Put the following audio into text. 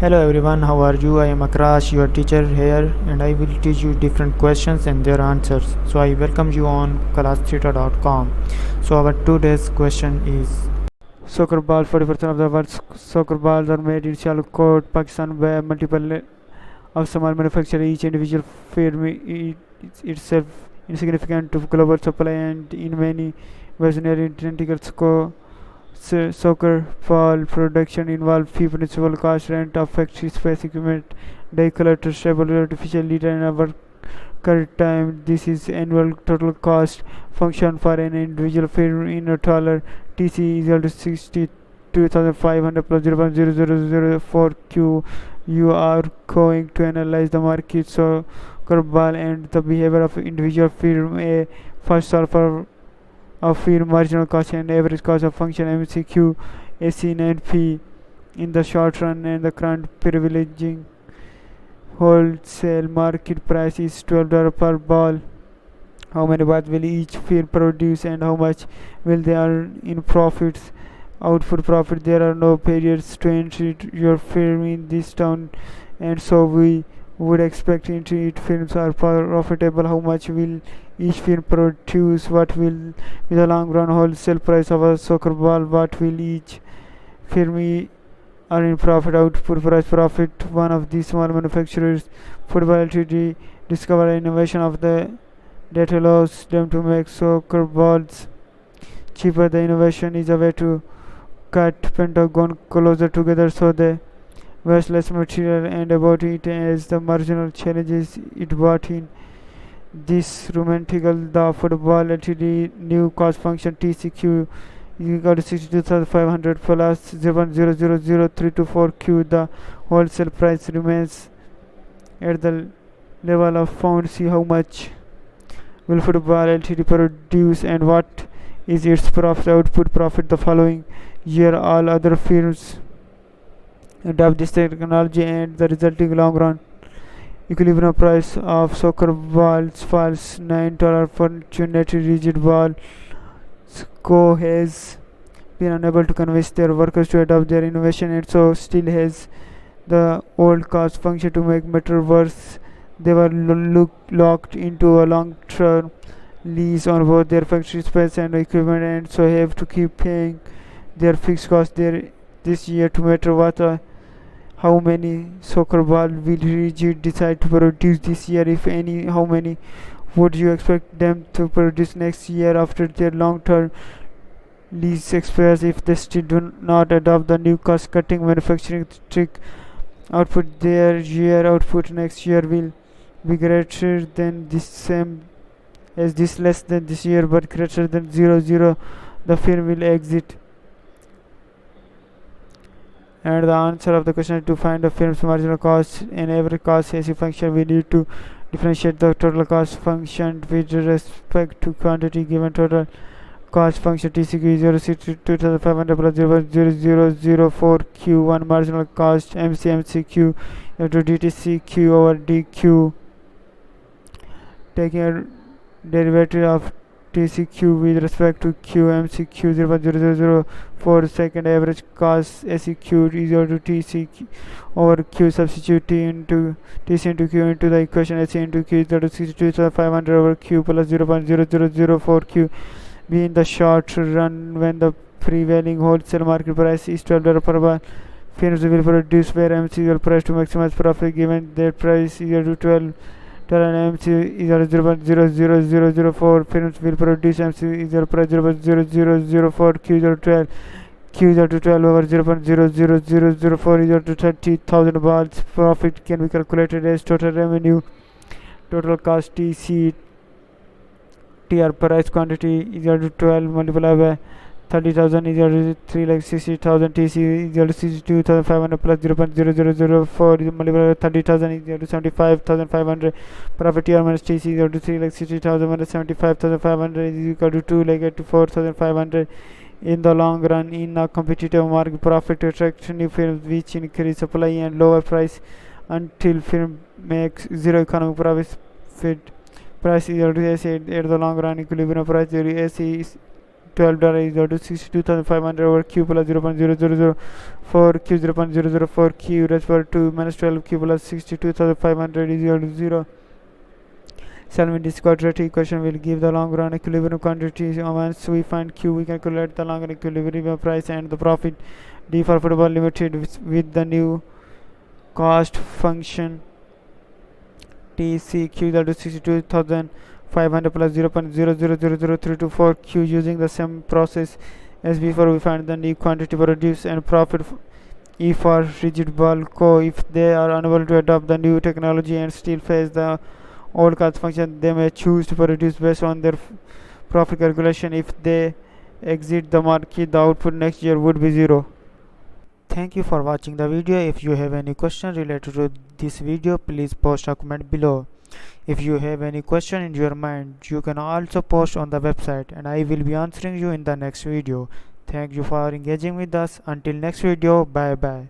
Hello everyone, how are you? I am Akrash, your teacher here, and I will teach you different questions and their answers. So I welcome you on classtheta.com. So our today's question is soccer ball. 40% of the world's soccer balls are made in Sialkot, Pakistan, where multiple of small manufacturers. Each individual firm is itself insignificant to global supply, and in many ways nearly identical. Soccer ball production involves fee principal cost, rent of factory space, equipment, die cutter, stable, artificial leader, and our current time. This is annual total cost function for an individual firm in a dollar. TC is equal to 62,500 plus 0.0004 Q. You are going to analyze the market soccer ball and the behavior of individual firm. A first solve for of firm marginal cost and average cost of function MCQ, AC and P in the short run, and the current privileging wholesale market price is $12 per ball. How many balls will each firm produce and how much will they earn in profits? Output profit. There are no barriers to entry your firm in this town, and so we would expect entry firms are profitable. How much will each firm produce? What will be the long run wholesale price of a soccer ball? What will each firm earn in profit? Output price profit. One of the small manufacturers, Football Ltd, discovered an innovation of the that allows them to make soccer balls cheaper. The innovation is a way to cut pentagon closer together so they waste less material, and about it as the marginal challenges it brought in. This romantical the football ltd new cost function TCQ is equal to 62,500 plus 0.0000324 Q. The wholesale price remains at the level of pound. See how much will football ltd produce and what is its profit output profit the following year. All other firms adopt this technology, and the resulting long run equilibrium price of soccer balls falls $9. Fortunately, rigid ball Co has been unable to convince their workers to adopt their innovation, and so still has the old cost function to make matter worse. They were locked into a long-term lease on both their factory space and equipment, and so have to keep paying their fixed costs there this year. To matter what how many soccer ball will Rigid decide to produce this year, if any? How many would you expect them to produce next year after their long-term lease expires? If they still do not adopt the new cost-cutting manufacturing trick, output their year output next year will be greater than this same as this less than this year but greater than 0 0. The firm will exit. And the answer of the question is to find the firm's marginal cost and average cost as a function. We need to differentiate the total cost function with respect to quantity. Given total cost function TCQ is 0.62,500 plus 0.0004 Q1 marginal cost MCQ into DTCQ over DQ. Taking a derivative of TCQ with respect to QMCQ 0.0004 second average cost SEQ is equal to TCQ over Q. Substitute T into TC into Q into the equation. SE into Q is equal to 62,500 over Q plus 0.0004 Q. Be in the short run, when the prevailing wholesale market price is $12 per bar, firms will produce where MC will price to maximize profit. Given that price is equal to $12 and MC is equal to 0.00004, firms will produce MC is equal to price 0.0004 Q is equal to 12. Q is equal to 12 over 0.00004 is equal to 30,000 balls. Profit can be calculated as total revenue, total cost TC, TR price quantity is equal to 12 multiplied by 30,000 is equal to 3,60,000. TC is equal to 62,500 plus 0.0004 multiplied by 30,000 is equal to 75,500. Profit TR minus TC is equal to 3,60,000 minus 75,500 is equal to 2,84,500. In the long run, in a competitive market, profit attracts new firms which increase supply and lower price until firm makes zero economic profit. Price is equal to S at the long run equilibrium price. S is $12 is equal to 62,500 over q plus 0.0004 q 0.004 q raised to power 2 minus 12 q plus 62,500 is equal to 0. Solving this quadratic equation will give the long run equilibrium quantity. Once we find q, we can calculate the long run equilibrium price and the profit. D for football limited with the new cost function TCQ equal to 62,500 plus 0.000034 q. Using the same process as before, we find the new quantity produced and profit. E for rigid ball co. If they are unable to adopt the new technology and still face the old cost function, they may choose to produce based on their profit calculation. If they exit the market, the output next year would be 0. Thank you for watching the video. If you have any question related to this video, please post a comment below. If you have any question in your mind, you can also post on the website and I will be answering you in the next video. Thank you for engaging with us. Until next video, bye bye.